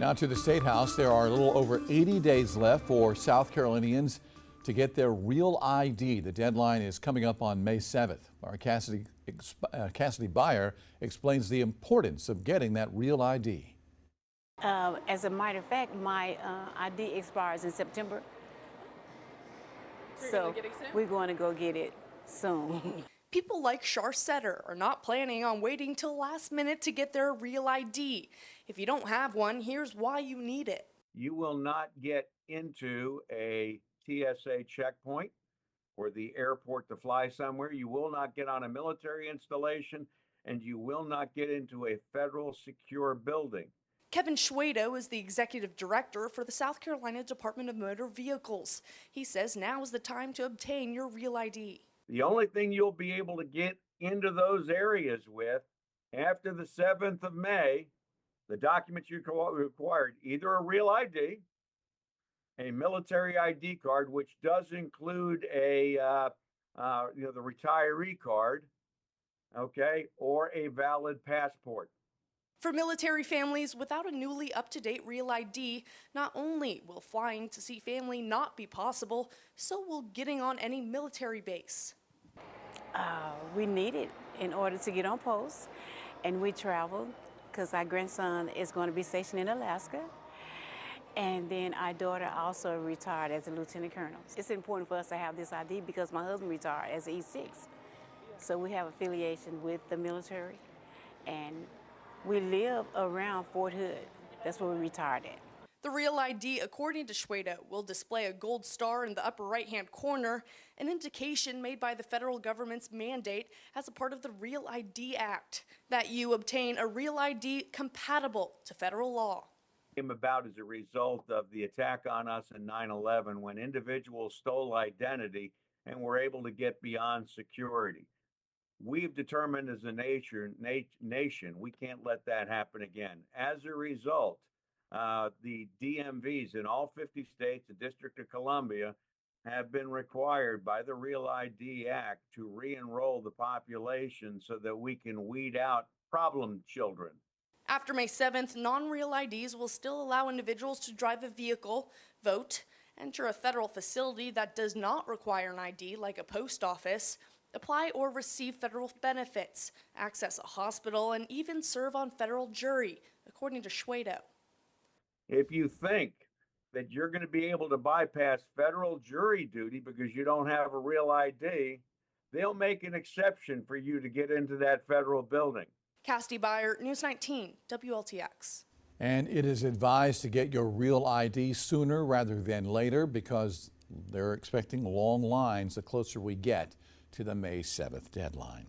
Now to the State House. There are a little over 80 days left for South Carolinians to get their real ID. The deadline is coming up on May 7th. Our Cassidy Byer explains the importance of getting that real ID. As a matter of fact, my ID expires in September. So we're going to go get it soon. People like Shar Setter are not planning on waiting till last minute to get their real ID. If you don't have one, here's why you need it. You will not get into a TSA checkpoint or the airport to fly somewhere. You will not get on a military installation, and you will not get into a federal secure building. Kevin Schwedo is the executive director for the South Carolina Department of Motor Vehicles. He says now is the time to obtain your real ID. The only thing you'll be able to get into those areas with after the 7th of May, the documents you required, either a real ID, a military ID card, which does include a the retiree card, okay, or a valid passport. For military families without a newly up-to-date real ID, not only will flying to see family not be possible, so will getting on any military base. We need it in order to get on post, and we travel because our grandson is going to be stationed in Alaska, and then our daughter also retired as a lieutenant colonel. It's important for us to have this ID because my husband retired as an E6, so we have affiliation with the military, and we live around Fort Hood. That's where we retired at. The real ID, according to Schwedo, will display a gold star in the upper right-hand corner, an indication made by the federal government's mandate as a part of the Real ID Act, that you obtain a real ID compatible to federal law. Came about as a result of the attack on us in 9/11 when individuals stole identity and were able to get beyond security. We've determined as a nation we can't let that happen again. As a result, the DMVs in all 50 states, the District of Columbia, have been required by the Real ID Act to re-enroll the population so that we can weed out problem children. After May 7th, non-real IDs will still allow individuals to drive a vehicle, vote, enter a federal facility that does not require an ID, like a post office, apply or receive federal benefits, access a hospital, and even serve on federal jury, according to Schwedo. If you think that you're going to be able to bypass federal jury duty because you don't have a real ID, they'll make an exception for you to get into that federal building. Cassidy Byer, News 19, WLTX. And it is advised to get your real ID sooner rather than later because they're expecting long lines the closer we get to the May 7th deadline.